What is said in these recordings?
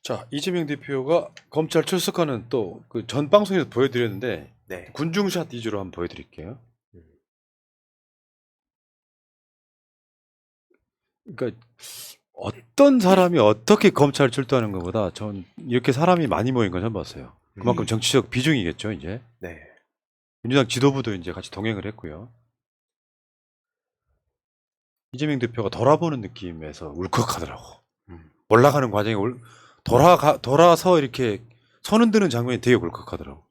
자, 이재명 대표가 검찰 출석하는 또 그 전 방송에서 보여드렸는데 네. 군중샷 위주로 한번 보여드릴게요. 그러니까 어떤 사람이 어떻게 검찰 출두하는 것보다 전 이렇게 사람이 많이 모인 건 처음 봤어요. 그만큼 정치적 비중이겠죠, 이제. 네. 민주당 지도부도 이제 같이 동행을 했고요. 이재명 대표가 돌아보는 느낌에서 울컥하더라고. 올라가는 과정에 돌아서 이렇게 손 흔드는 장면이 되게 울컥하더라고.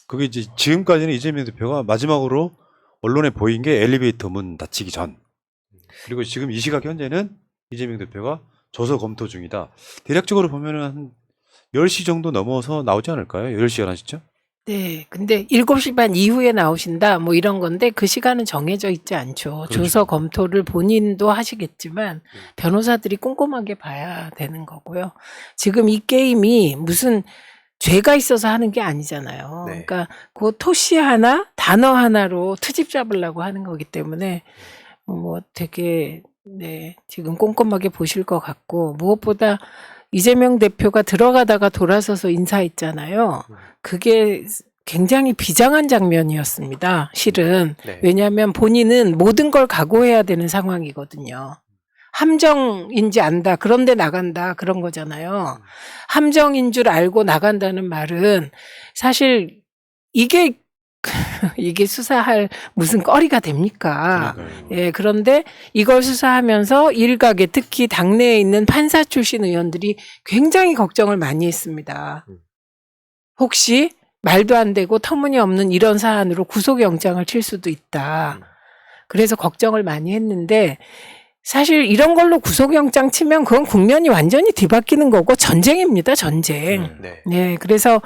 그게 이제 지금까지는 이재명 대표가 마지막으로 언론에 보인 게 엘리베이터 문 닫히기 전. 그리고 지금 이 시각 현재는 이재명 대표가 조서 검토 중이다. 대략적으로 보면은 한 10시 정도 넘어서 나오지 않을까요? 10시, 11시쯤? 네. 근데 7시 반 이후에 나오신다 뭐 이런 건데 그 시간은 정해져 있지 않죠. 그렇죠. 조서 검토를 본인도 하시겠지만 변호사들이 꼼꼼하게 봐야 되는 거고요. 지금 이 게임이 무슨 죄가 있어서 하는 게 아니잖아요. 네. 그러니까 그 토시 하나, 단어 하나로 트집 잡으려고 하는 거기 때문에 뭐 되게 네, 지금 꼼꼼하게 보실 것 같고 무엇보다 이재명 대표가 들어가다가 돌아서서 인사했잖아요. 그게 굉장히 비장한 장면이었습니다. 실은. 네. 왜냐하면 본인은 모든 걸 각오해야 되는 상황이거든요. 함정인지 안다. 그런데 나간다. 그런 거잖아요. 함정인 줄 알고 나간다는 말은 사실 이게 수사할 무슨 거리가 됩니까? 그러니까요. 예, 그런데 이걸 수사하면서 일각에 특히 당내에 있는 판사 출신 의원들이 굉장히 걱정을 많이 했습니다. 혹시 말도 안 되고 터무니없는 이런 사안으로 구속영장을 칠 수도 있다. 그래서 걱정을 많이 했는데 사실 이런 걸로 구속영장 치면 그건 국면이 완전히 뒤바뀌는 거고 전쟁입니다. 전쟁. 네. 네, 그래서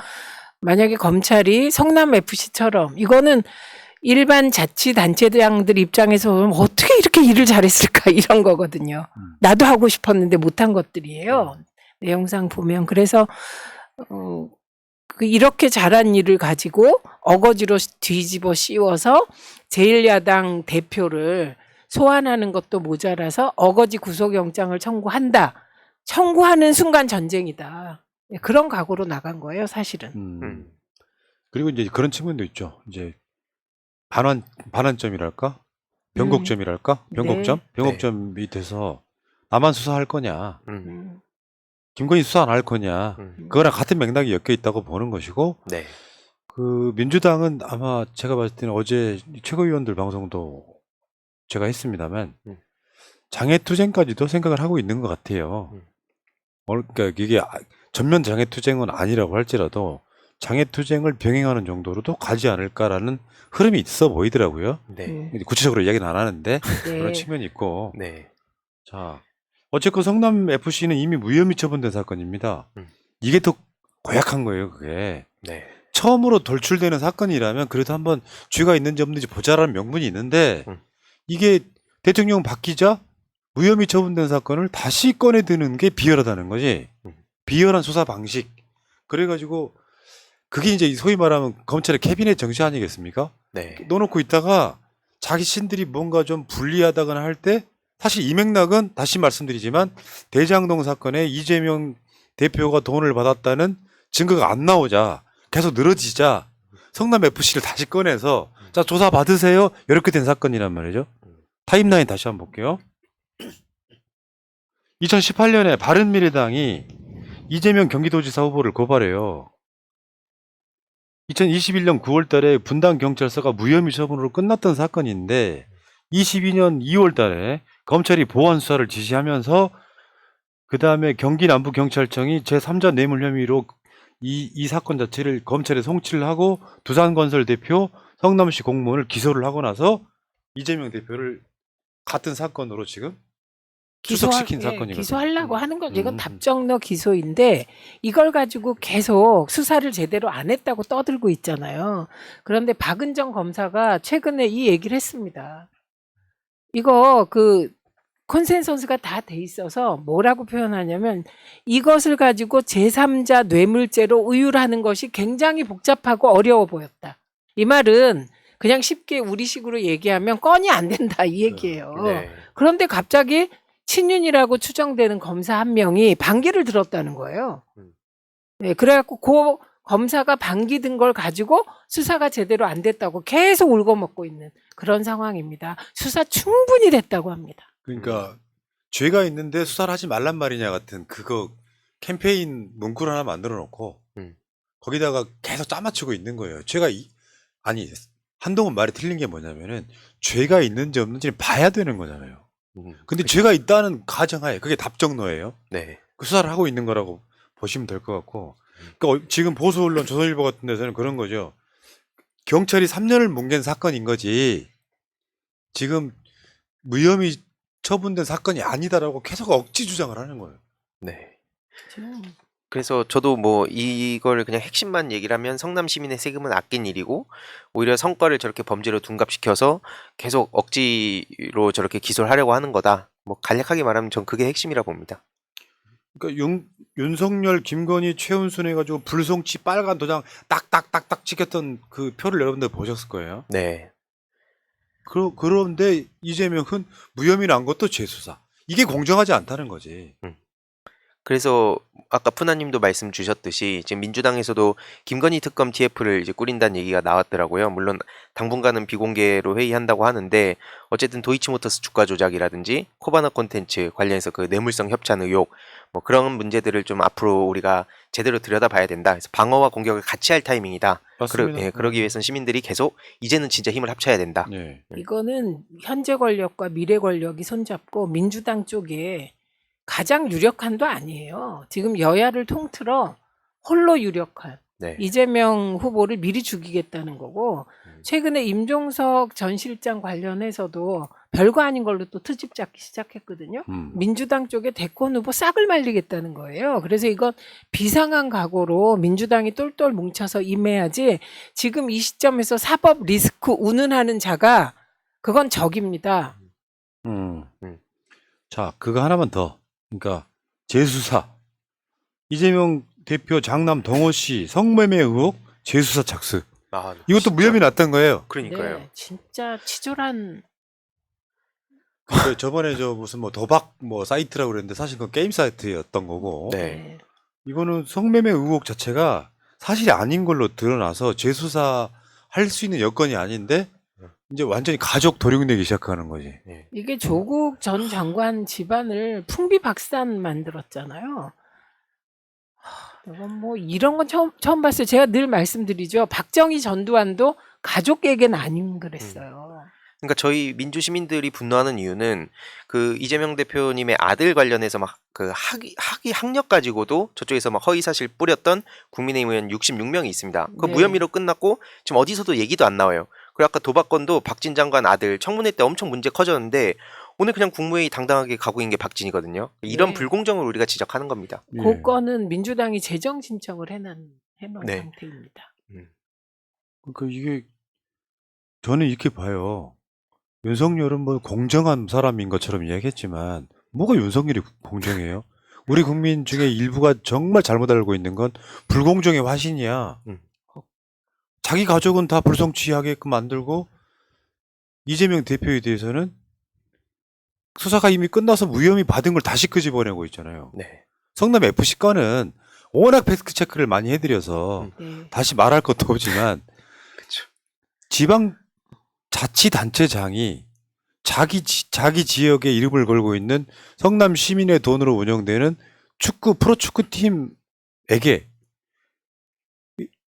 만약에 검찰이 성남FC처럼 이거는 일반 자치단체장들 입장에서 보면 어떻게 이렇게 일을 잘했을까 이런 거거든요. 나도 하고 싶었는데 못한 것들이에요. 내용상 보면. 그래서 이렇게 잘한 일을 가지고 어거지로 뒤집어 씌워서 제1야당 대표를 소환하는 것도 모자라서 어거지 구속영장을 청구한다. 청구하는 순간 전쟁이다. 그런 각오로 나간 거예요, 사실은. 그리고 이제 그런 측면도 있죠. 이제 반환점이랄까? 변곡점이랄까? 변곡점? 네. 변곡점이 돼서 나만 수사할 거냐? 김건희 수사 안 할 거냐? 그거랑 같은 맥락이 엮여 있다고 보는 것이고, 네. 그 민주당은 아마 제가 봤을 때는 어제 최고위원들 방송도 제가 했습니다만 장애투쟁까지도 생각을 하고 있는 것 같아요. 그러니까 이게 전면 장애투쟁은 아니라고 할지라도 장애투쟁을 병행하는 정도로도 가지 않을까라는 흐름이 있어 보이더라고요. 네. 구체적으로 이야기는 안 하는데 네. 그런 측면이 있고. 네. 자, 어쨌건 성남 FC는 이미 무혐의 처분된 사건입니다. 이게 더 고약한 거예요, 그게. 네. 처음으로 돌출되는 사건이라면 그래도 한번 죄가 있는지 없는지 보자라는 명분이 있는데 이게 대통령 바뀌자 무혐의 처분된 사건을 다시 꺼내 드는 게 비열하다는 거지. 비열한 수사 방식. 그래가지고 그게 이제 소위 말하면 검찰의 캐비넷 정치 아니겠습니까? 네. 넣어놓고 있다가 자기 신들이 뭔가 좀 불리하다거나 할 때 사실 이 맥락은 다시 말씀드리지만 대장동 사건에 이재명 대표가 돈을 받았다는 증거가 안 나오자 계속 늘어지자 성남FC를 다시 꺼내서 자 조사 받으세요 이렇게 된 사건이란 말이죠. 타임라인 다시 한번 볼게요. 2018년에 바른미래당이 이재명 경기도지사 후보를 고발해요. 2021년 9월 달에 분당경찰서가 무혐의 처분으로 끝났던 사건인데 22년 2월 달에 검찰이 보완 수사를 지시하면서 그 다음에 경기 남부경찰청이 제3자 뇌물 혐의로 이 사건 자체를 검찰에 송치를 하고 두산건설 대표 성남시 공무원을 기소를 하고 나서 이재명 대표를 같은 사건으로 지금 출석시킨 사건이거든요. 기소하려고 하는 거죠. 이건 답정너 기소인데 이걸 가지고 계속 수사를 제대로 안 했다고 떠들고 있잖아요. 그런데 박은정 검사가 최근에 이 얘기를 했습니다. 이거 컨센서스가 다 돼 있어서 뭐라고 표현하냐면 이것을 가지고 제3자 뇌물죄로 의율하는 것이 굉장히 복잡하고 어려워 보였다. 이 말은 그냥 쉽게 우리식으로 얘기하면 건이 안 된다 이 얘기예요. 네. 그런데 갑자기 친윤이라고 추정되는 검사 한 명이 반기를 들었다는 거예요. 네, 그래갖고 그 검사가 반기 든 걸 가지고 수사가 제대로 안 됐다고 계속 울고먹고 있는 그런 상황입니다. 수사 충분히 됐다고 합니다. 그러니까 죄가 있는데 수사를 하지 말란 말이냐 같은 그거 캠페인 문구를 하나 만들어 놓고 거기다가 계속 짜맞추고 있는 거예요. 아니 한동훈 말이 틀린 게 뭐냐면은 죄가 있는지 없는지를 봐야 되는 거잖아요. 근데 죄가 있다는 가정하에 그게 답정너예요. 네. 그 수사를 하고 있는 거라고 보시면 될 것 같고 그러니까 지금 보수 언론 조선일보 같은 데서는 그런 거죠. 경찰이 3년을 뭉갠 사건인 거지 지금 무혐의 처분된 사건이 아니다라고 계속 억지 주장을 하는 거예요. 네. 지금 그래서 저도 뭐 이걸 그냥 핵심만 얘기를 하면 성남 시민의 세금은 아낀 일이고 오히려 성과를 저렇게 범죄로 둔갑시켜서 계속 억지로 저렇게 기소를 하려고 하는 거다. 뭐 간략하게 말하면 전 그게 핵심이라 봅니다. 그러니까 윤석열, 김건희, 최은순 해가지고 불송치 빨간 도장 딱딱딱딱 찍혔던 그 표를 여러분들 보셨을 거예요. 네. 그런데 이재명은 무혐의 난 것도 재수사. 이게 공정하지 않다는 거지. 그래서 아까 푸나님도 말씀 주셨듯이 지금 민주당에서도 김건희 특검 TF를 이제 꾸린다는 얘기가 나왔더라고요. 물론 당분간은 비공개로 회의한다고 하는데 어쨌든 도이치모터스 주가 조작이라든지 코바나 콘텐츠 관련해서 그 뇌물성 협찬 의혹 뭐 그런 문제들을 좀 앞으로 우리가 제대로 들여다봐야 된다. 그래서 방어와 공격을 같이 할 타이밍이다. 맞습니다. 그러기 위해서는 시민들이 계속 이제는 진짜 힘을 합쳐야 된다. 예. 이거는 현재 권력과 미래 권력이 손잡고 민주당 쪽에 가장 유력한도 아니에요. 지금 여야를 통틀어 홀로 유력한 네. 이재명 후보를 미리 죽이겠다는 거고 최근에 임종석 전 실장 관련해서도 별거 아닌 걸로 또 트집 잡기 시작했거든요. 민주당 쪽에 대권 후보 싹을 말리겠다는 거예요. 그래서 이건 비상한 각오로 민주당이 똘똘 뭉쳐서 임해야지 지금 이 시점에서 사법 리스크 운운하는 자가 그건 적입니다. 자, 그거 하나만 더. 그러니까 재수사. 이재명 대표 장남 동호 씨 성매매 의혹 재수사 착수. 아, 이것도 진짜. 무혐의 났던 거예요. 그러니까요. 네, 진짜 치졸한 그러니까 저번에 무슨 뭐 도박 뭐 사이트라고 그랬는데 사실 그건 게임 사이트였던 거고. 네. 이거는 성매매 의혹 자체가 사실이 아닌 걸로 드러나서 재수사 할 수 있는 여건이 아닌데 이제 완전히 가족 도륙내기 시작하는 거지. 이게 조국 전 장관 집안을 풍비박산 만들었잖아요. 이건 뭐 이런 건 처음 봤어요. 제가 늘 말씀드리죠. 박정희 전두환도 가족에게는 아닌 그랬어요. 그러니까 저희 민주 시민들이 분노하는 이유는 그 이재명 대표님의 아들 관련해서 막 그 학력 가지고도 저쪽에서 막 허위 사실 뿌렸던 국민의힘 의원 66명이 있습니다. 그 네. 무혐의로 끝났고 지금 어디서도 얘기도 안 나와요. 그리고 아까 도박건도 박진 장관 아들 청문회 때 엄청 문제 커졌는데 오늘 그냥 국무회의 당당하게 가고 있는 게 박진이거든요. 이런 네. 불공정을 우리가 지적하는 겁니다. 그 건은 민주당이 재정 신청을 해놓은 네. 상태입니다. 그러니까 이게 저는 이렇게 봐요. 윤석열은 뭐 공정한 사람인 것처럼 이야기했지만 뭐가 윤석열이 공정해요? 우리 국민 중에 일부가 정말 잘못 알고 있는 건 불공정의 화신이야. 자기 가족은 다 불성취하게끔 만들고 이재명 대표에 대해서는 수사가 이미 끝나서 무혐의 받은 걸 다시 끄집어내고 있잖아요. 네. 성남 FC 건은 워낙 팩트 체크를 많이 해드려서 네. 다시 말할 것도 없지만 그렇죠. 지방 자치단체장이 자기 지역에 이름을 걸고 있는 성남 시민의 돈으로 운영되는 프로축구 팀에게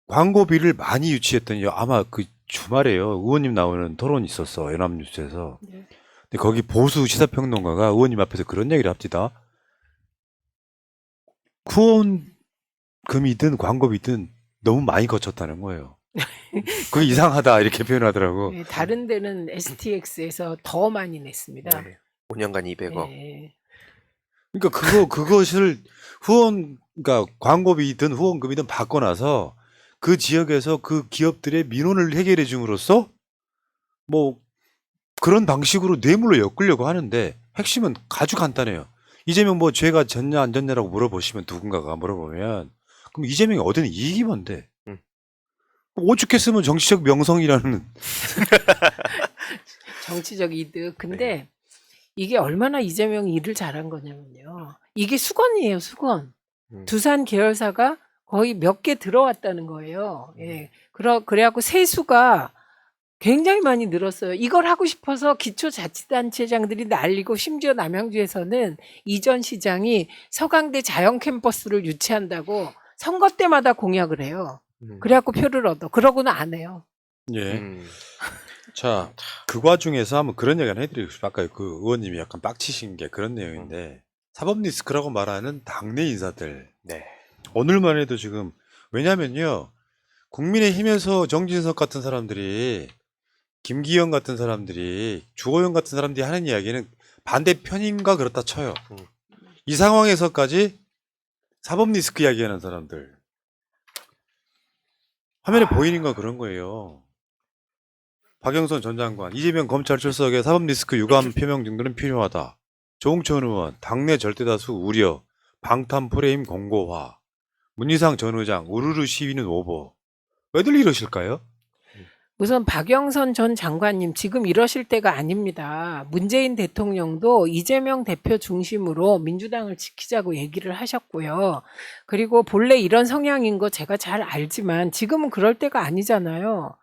광고비를 많이 유치했더니 아마 그 주말에요. 의원님 나오는 토론이 있었어. 연합뉴스에서. 네. 근데 거기 보수 시사평론가가 의원님 앞에서 그런 얘기를 합니다. 후원금이든 광고비든 너무 많이 거쳤다는 거예요. 그게 이상하다 이렇게 표현하더라고. 네, 다른 데는 STX에서 더 많이 냈습니다. 네. 5년간 200억. 네. 그러니까 그것을 그러니까 광고비든 후원금이든 받고 나서 그 지역에서 그 기업들의 민원을 해결해 줌으로써 뭐 그런 방식으로 뇌물로 엮으려고 하는데 핵심은 아주 간단해요. 이재명 뭐 죄가 졌냐 안 졌냐라고 물어보시면 누군가가 물어보면 그럼 이재명이 얻은 이익이 뭔데? 오죽했으면 정치적 명성이라는 정치적 이득. 근데 이게 얼마나 이재명이 일을 잘한 거냐면요. 이게 수건이에요, 수건. 음. 두산 계열사가 거의 몇 개 들어왔다는 거예요. 예. 그래갖고 세수가 굉장히 많이 늘었어요. 이걸 하고 싶어서 기초자치단체장들이 난리고, 심지어 남양주에서는 이전 시장이 서강대 자연 캠퍼스를 유치한다고 선거 때마다 공약을 해요. 그래갖고 표를 얻어. 그러고는 안 해요. 예. 음. 자, 그 과중에서 한번 그런 얘기 하나 해드리고 싶어요. 아까 그 의원님이 약간 빡치신 게 그런 내용인데, 사법 리스크라고 말하는 당내 인사들. 네. 오늘만 해도 지금, 왜냐면요, 국민의힘에서 정진석 같은 사람들이, 김기현 같은 사람들이, 주호영 같은 사람들이 하는 이야기는 반대편인가 그렇다 쳐요. 이 상황에서까지 사법 리스크 이야기하는 사람들. 화면에 보이는 건 그런 거예요. 박영선 전 장관, 이재명 검찰 출석에 사법 리스크 유감 표명 등등은 필요하다. 조홍천 의원, 당내 절대다수 우려, 방탄 프레임 공고화. 문희상 전 의장, 우르르 시위는 오버. 왜들 이러실까요? 우선 박영선 전 장관님, 지금 이러실 때가 아닙니다. 문재인 대통령도 이재명 대표 중심으로 민주당을 지키자고 얘기를 하셨고요. 그리고 본래 이런 성향인 거 제가 잘 알지만 지금은 그럴 때가 아니잖아요.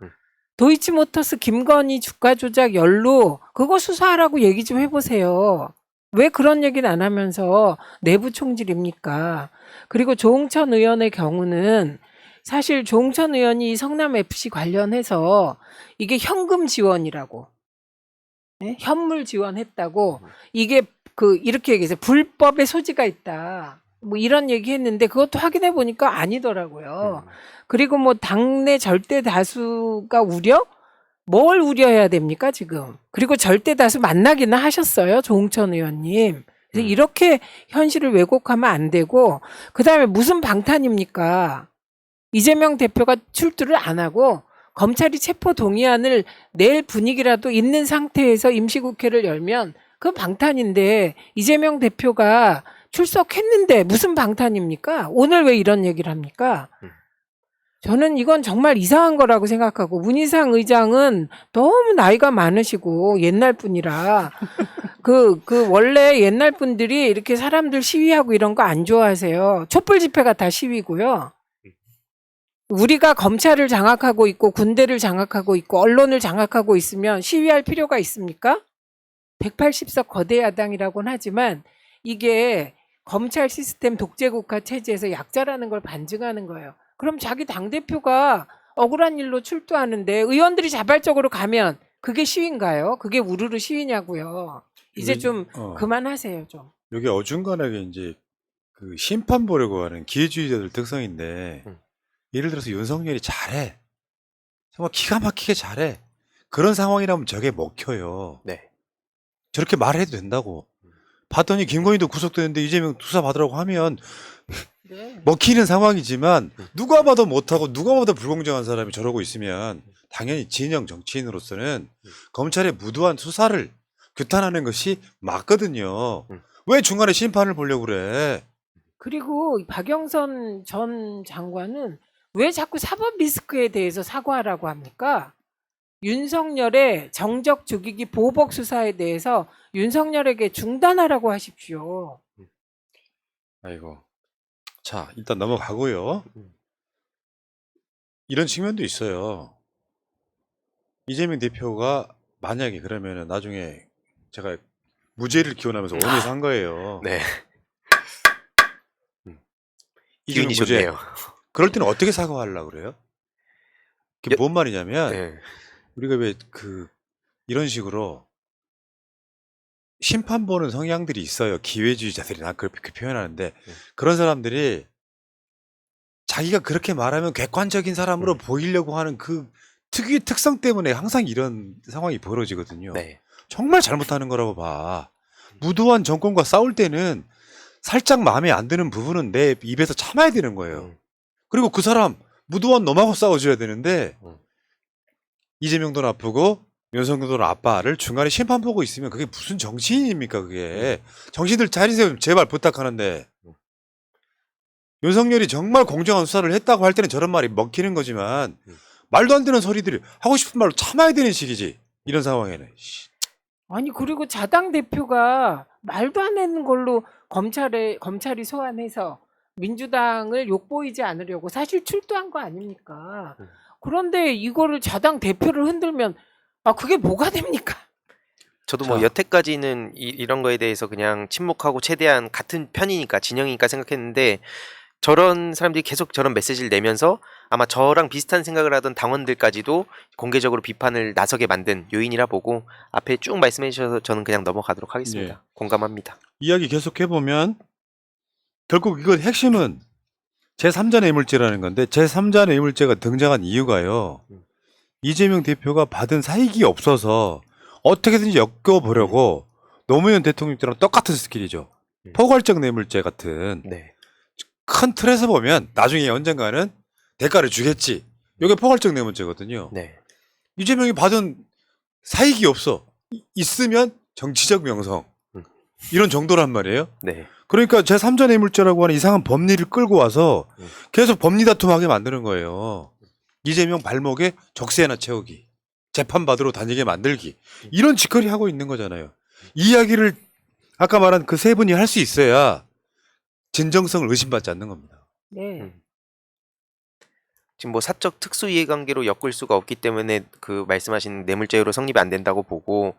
도이치모터스 김건희 주가 조작 연루, 그거 수사하라고 얘기 좀 해보세요. 왜 그런 얘기는 안 하면서 내부 총질입니까? 그리고 조홍천 의원의 경우는 사실 조홍천 의원이 이 성남FC 관련해서 이게 현금 지원이라고, 네? 현물 지원했다고, 이게 이렇게 얘기해서 불법의 소지가 있다. 뭐 이런 얘기 했는데 그것도 확인해 보니까 아니더라고요. 그리고 뭐 당내 절대 다수가 우려? 뭘 우려해야 됩니까, 지금? 그리고 절대 다수 만나기는 하셨어요, 조홍천 의원님. 그래서 이렇게 현실을 왜곡하면 안 되고, 그 다음에 무슨 방탄입니까? 이재명 대표가 출두를 안 하고 검찰이 체포 동의안을 낼 분위기라도 있는 상태에서 임시국회를 열면 그건 방탄인데, 이재명 대표가 출석했는데 무슨 방탄입니까? 오늘 왜 이런 얘기를 합니까? 저는 이건 정말 이상한 거라고 생각하고, 문희상 의장은 너무 나이가 많으시고 옛날 분이라 원래 옛날 분들이 이렇게 사람들 시위하고 이런 거 안 좋아하세요. 촛불 집회가 다 시위고요. 우리가 검찰을 장악하고 있고 군대를 장악하고 있고 언론을 장악하고 있으면 시위할 필요가 있습니까? 180석 거대 야당이라고는 하지만 이게 검찰 시스템 독재국가 체제에서 약자라는 걸 반증하는 거예요. 그럼 자기 당대표가 억울한 일로 출두하는데 의원들이 자발적으로 가면 그게 시위인가요? 그게 우르르 시위냐고요. 이제 좀 그만하세요, 좀. 여기 어중간하게 이제 그 심판 보려고 하는 기회주의자들 특성인데, 예를 들어서 윤석열이 잘해. 정말 기가 막히게 잘해. 그런 상황이라면 저게 먹혀요. 네. 저렇게 말해도 된다고. 봤더니 김건희도 구속되는데 이재명 수사 받으라고 하면 네. 먹히는 상황이지만, 누가 봐도 못하고 누가 봐도 불공정한 사람이 저러고 있으면 당연히 진영 정치인으로서는 검찰의 무도한 수사를 규탄하는 것이 맞거든요. 왜 중간에 심판을 보려고 그래? 그리고 박영선 전 장관은 왜 자꾸 사법 리스크에 대해서 사과하라고 합니까? 윤석열의 정적 죽이기 보복 수사에 대해서 윤석열에게 중단하라고 하십시오. 아이고. 자, 일단 넘어가고요. 이런 측면도 있어요. 이재명 대표가 만약에 그러면은 나중에 제가 무죄를 기원하면서 원해서 한 거예요. 네. 이재명 기운이 무죄. 좋네요. 그럴 때는 어떻게 사과하려고 그래요? 그게 뭔 말이냐면, 네. 우리가 왜 이런 식으로 심판 보는 성향들이 있어요. 기회주의자들이 나 그렇게 표현하는데, 그런 사람들이 자기가 그렇게 말하면 객관적인 사람으로 보이려고 하는 그 특유의 특성 때문에 항상 이런 상황이 벌어지거든요. 네. 정말 잘못하는 거라고 봐. 무도한 정권과 싸울 때는 살짝 마음에 안 드는 부분은 내 입에서 참아야 되는 거예요. 그리고 그 사람 무도한 놈하고 싸워줘야 되는데, 이재명도 나쁘고 윤석열도 나빠를 중간에 심판 보고 있으면 그게 무슨 정치인입니까? 그게 정신들 차리세요, 좀 제발 부탁하는데. 윤석열이 정말 공정한 수사를 했다고 할 때는 저런 말이 먹히는 거지만, 말도 안 되는 소리들이 하고 싶은 말로 참아야 되는 시기지, 이런 상황에는. 아니 그리고 자당 대표가 말도 안 되는 걸로 검찰이 소환해서 민주당을 욕보이지 않으려고 사실 출두한 거 아닙니까? 그런데 이거를 자당 대표를 흔들면 그게 뭐가 됩니까? 저도 뭐 자. 여태까지는 이런 거에 대해서 그냥 침묵하고 최대한 같은 편이니까 진영이니까 생각했는데 저런 사람들이 계속 저런 메시지를 내면서 아마 저랑 비슷한 생각을 하던 당원들까지도 공개적으로 비판을 나서게 만든 요인이라 보고 앞에 쭉 말씀해 주셔서 저는 그냥 넘어가도록 하겠습니다. 예. 공감합니다. 이야기 계속 해보면 결국 이건 핵심은 제3자 뇌물죄라는 건데 제3자 뇌물죄가 등장한 이유가요. 이재명 대표가 받은 사익이 없어서 어떻게든지 엮어보려고 노무현 대통령 때랑 똑같은 스킬이죠. 포괄적 뇌물죄 같은 네. 큰 틀에서 보면 나중에 언젠가는 대가를 주겠지. 이게 포괄적 뇌물죄거든요. 네. 이재명이 받은 사익이 없어. 있으면 정치적 명성. 이런 정도란 말이에요. 네. 그러니까 제3자 뇌물죄라고 하는 이상한 법리를 끌고 와서 계속 법리 다툼하게 만드는 거예요. 이재명 발목에 적시 하나 채우기. 재판받으러 다니게 만들기. 이런 짓거리 하고 있는 거잖아요. 이 이야기를 아까 말한 그 세 분이 할 수 있어야 진정성을 의심받지 않는 겁니다. 네. 지금 뭐 사적 특수 이해관계로 엮을 수가 없기 때문에 그 말씀하신 뇌물죄로 성립이 안 된다고 보고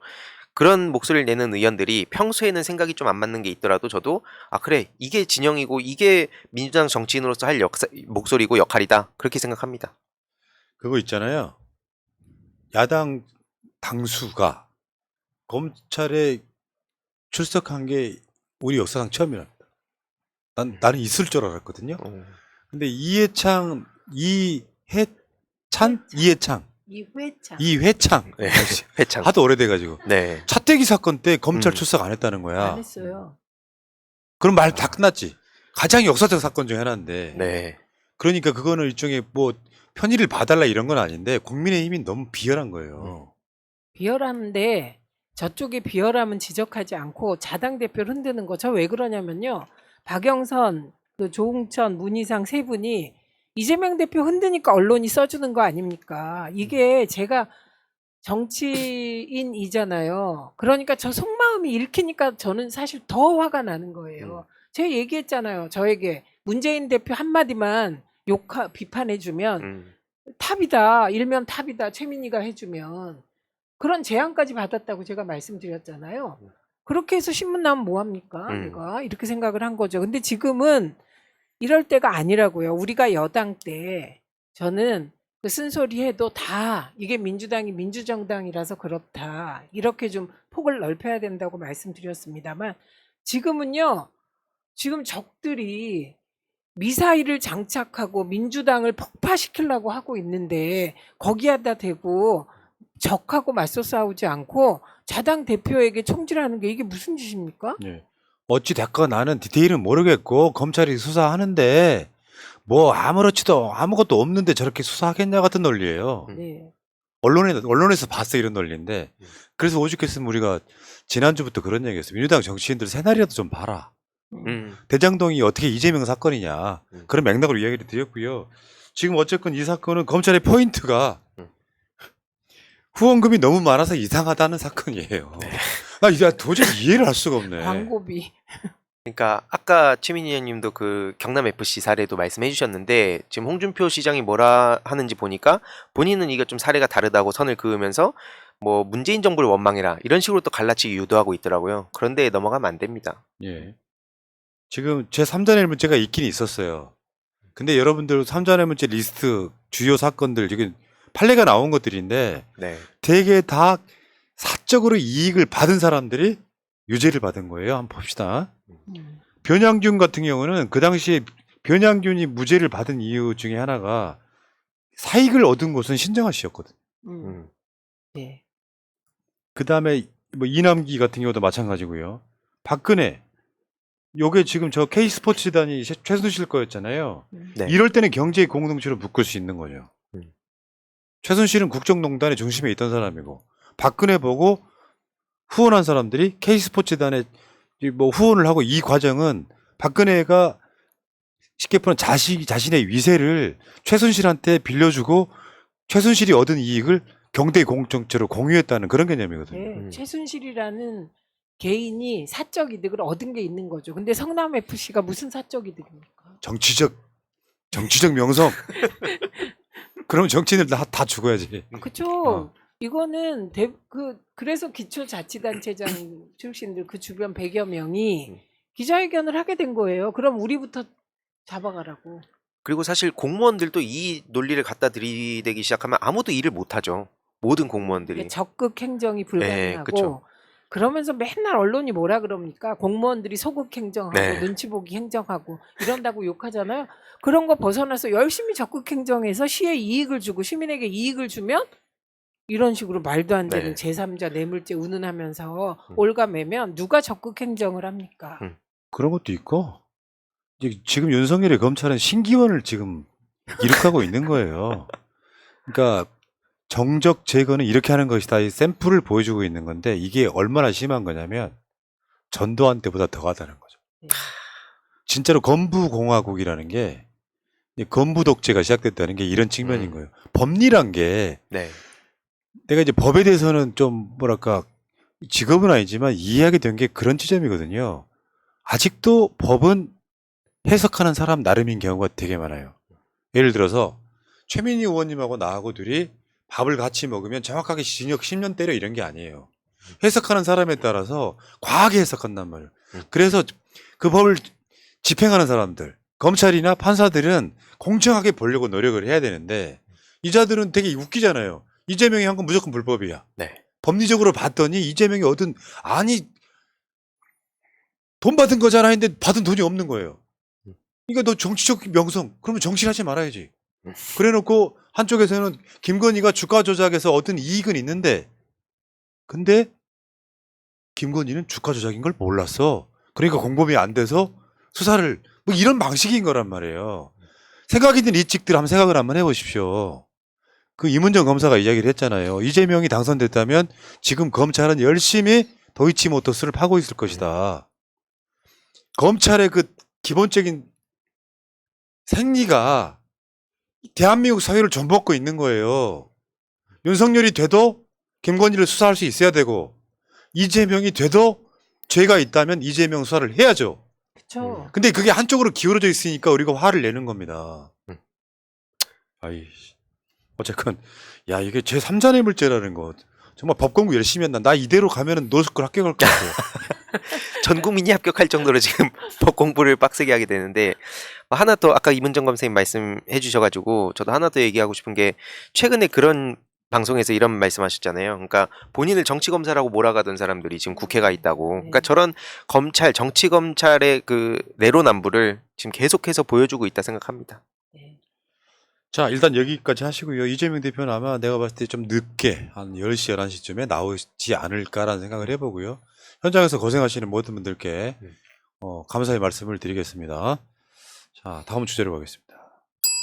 그런 목소리를 내는 의원들이 평소에는 생각이 좀 안 맞는 게 있더라도 저도 그래 이게 진영이고 이게 민주당 정치인으로서 할 목소리고 역할이다 그렇게 생각합니다. 그거 있잖아요. 야당 당수가 검찰에 출석한 게 우리 역사상 처음이랍니다. 나는 있을 줄 알았거든요. 근데 이해창 네. 회창. 하도 오래돼가지고 네. 차떼기 사건 때 검찰 출석 안 했다는 거야. 안 했어요. 그럼 말 다 끝났지. 가장 역사적 사건 중에 하나인데. 네. 그러니까 그거는 일종의 뭐 편의를 봐달라 이런 건 아닌데 국민의힘이 너무 비열한 거예요. 비열한데 저쪽의 비열함은 지적하지 않고 자당 대표를 흔드는 거. 저 왜 그러냐면요. 박영선, 그 조홍천, 문희상 세 분이 이재명 대표 흔드니까 언론이 써주는 거 아닙니까? 이게 제가 정치인이잖아요. 그러니까 저 속마음이 읽히니까 저는 사실 더 화가 나는 거예요. 제가 얘기했잖아요. 저에게 문재인 대표 한마디만 비판해주면 탑이다. 일면 탑이다. 최민희가 해주면. 그런 제안까지 받았다고 제가 말씀드렸잖아요. 그렇게 해서 신문 나면 뭐합니까? 내가 이렇게 생각을 한 거죠. 근데 지금은 이럴 때가 아니라고요. 우리가 여당 때 저는 그 쓴소리 해도 다 이게 민주당이 민주정당이라서 그렇다. 이렇게 좀 폭을 넓혀야 된다고 말씀드렸습니다만 지금은요. 지금 적들이 미사일을 장착하고 민주당을 폭파시키려고 하고 있는데 거기에다 대고 적하고 맞서 싸우지 않고 자당 대표에게 총질하는 게 이게 무슨 짓입니까? 예. 어찌 됐건 나는 디테일은 모르겠고 검찰이 수사하는데 뭐 아무렇지도 아무것도 없는데 저렇게 수사하겠냐 같은 논리예요. 네. 언론에서 봤어 이런 논리인데 그래서 오죽했으면 우리가 지난주부터 그런 얘기했어요. 민주당 정치인들 새날이라도 좀 봐라. 대장동이 어떻게 이재명 사건이냐 그런 맥락으로 이야기를 드렸고요. 지금 어쨌건 이 사건은 검찰의 포인트가 후원금이 너무 많아서 이상하다는 사건이에요. 나 이제 도저히 이해를 할 수가 없네. 광고비. 그러니까 아까 최민희 의원님도 그 경남 FC 사례도 말씀해 주셨는데 지금 홍준표 시장이 뭐라 하는지 보니까 본인은 이게 좀 사례가 다르다고 선을 그으면서 뭐 문재인 정부를 원망해라 이런 식으로 또 갈라치기 유도하고 있더라고요. 그런데 넘어가면 안 됩니다. 예. 지금 제3자 뇌물죄가 있긴 있었어요. 근데 여러분들 3자 뇌물죄 리스트 주요 사건들 지금 판례가 나온 것들인데 네. 되게 다 사적으로 이익을 받은 사람들이 유죄를 받은 거예요. 한번 봅시다. 변양균 같은 경우는 그 당시에 변양균이 무죄를 받은 이유 중에 하나가 사익을 얻은 곳은 신정아 씨였거든. 네. 그 다음에 뭐 이남기 같은 경우도 마찬가지고요. 박근혜, 요게 지금 저 K스포츠단이 최순실 거였잖아요. 네. 이럴 때는 경제의 공동체로 묶을 수 있는 거죠. 최순실은 국정농단의 중심에 있던 사람이고 박근혜 보고 후원한 사람들이 K스포츠단에 뭐 후원을 하고 이 과정은 박근혜가 쉽게 표현 자신의 위세를 최순실한테 빌려주고 최순실이 얻은 이익을 경대 공정죄로 공유했다는 그런 개념이거든요. 네, 최순실이라는 개인이 사적 이득을 얻은 게 있는 거죠. 근데 성남 FC가 무슨 사적 이득입니까? 정치적 명성. 그럼 정치인들 다 죽어야지. 그렇죠. 어. 이거는 그래서 기초자치단체장 출신들 그 주변 100여 명이 기자회견을 하게 된 거예요. 그럼 우리부터 잡아가라고. 그리고 사실 공무원들도 이 논리를 갖다 들이대기 시작하면 아무도 일을 못 하죠. 모든 공무원들이. 적극 행정이 네, 불가능하고 그쵸. 그러면서 맨날 언론이 뭐라 그럽니까? 공무원들이 소극 행정하고 네. 눈치 보기 행정하고 이런다고 욕하잖아요. 그런 거 벗어나서 열심히 적극 행정해서 시에 이익을 주고 시민에게 이익을 주면 이런 식으로 말도 안 되는 네. 제3자 뇌물죄 운운하면서 올가매면 누가 적극 행정을 합니까? 그런 것도 있고 이제 지금 윤석열의 검찰은 신기원을 지금 이룩하고 있는 거예요. 그러니까 정적 제거는 이렇게 하는 것이다. 이 샘플을 보여주고 있는 건데 이게 얼마나 심한 거냐면 전두환 때보다 더 하다는 거죠. 네. 진짜로 건부공화국이라는 게 건부 독재가 시작됐다는 게 이런 측면인 거예요. 법리란 게 네. 내가 이제 법에 대해서는 좀 뭐랄까 직업은 아니지만 이해하게 된 게 그런 지점이거든요. 아직도 법은 해석하는 사람 나름인 경우가 되게 많아요. 예를 들어서 최민희 의원님하고 나하고 둘이 밥을 같이 먹으면 정확하게 징역 10년 때려 이런 게 아니에요. 해석하는 사람에 따라서 과하게 해석한단 말이에요. 그래서 그 법을 집행하는 사람들, 검찰이나 판사들은 공정하게 보려고 노력을 해야 되는데 이 자들은 되게 웃기잖아요. 이재명이 한 건 무조건 불법이야. 네. 법리적으로 봤더니 이재명이 얻은 돈 받은 거잖아 했는데 받은 돈이 없는 거예요. 그러니까 너 정치적 명성 그러면 정치하지 말아야지. 그래놓고 한쪽에서는 김건희가 주가 조작에서 얻은 이익은 있는데 근데 김건희는 주가 조작인 걸 몰랐어. 그러니까 공범이 안 돼서 수사를 뭐 이런 방식인 거란 말이에요. 생각 있는 이직들 한번 생각을 한번 해보십시오. 그 이문정 검사가 이야기를 했잖아요. 이재명이 당선됐다면 지금 검찰은 열심히 도이치모터스를 파고 있을 것이다. 검찰의 그 기본적인 생리가 대한민국 사회를 좀먹고 있는 거예요. 윤석열이 돼도 김건희를 수사할 수 있어야 되고 이재명이 돼도 죄가 있다면 이재명 수사를 해야죠. 그렇죠. 근데 그게 한쪽으로 기울어져 있으니까 우리가 화를 내는 겁니다. 아이, 어쨌건 야 이게 제3자 뇌물죄라는 거 정말 법 공부 열심히 한다. 나 이대로 가면은 노스쿨 합격할 것 같아요. 전 국민이 합격할 정도로 지금 법 공부를 빡세게 하게 되는데 하나 더 아까 이문정 검사님 말씀해 주셔가지고 저도 하나 더 얘기하고 싶은 게 최근에 그런 방송에서 이런 말씀하셨잖아요. 그러니까 본인을 정치 검사라고 몰아가던 사람들이 지금 국회가 있다고. 그러니까 저런 검찰 정치 검찰의 그 내로남불을 지금 계속해서 보여주고 있다 생각합니다. 네. 자 일단 여기까지 하시고요. 이재명 대표는 아마 내가 봤을 때 좀 늦게 한 10시 11시쯤에 나오지 않을까라는 생각을 해보고요. 현장에서 고생하시는 모든 분들께 감사의 말씀을 드리겠습니다. 자 다음 주제로 가겠습니다.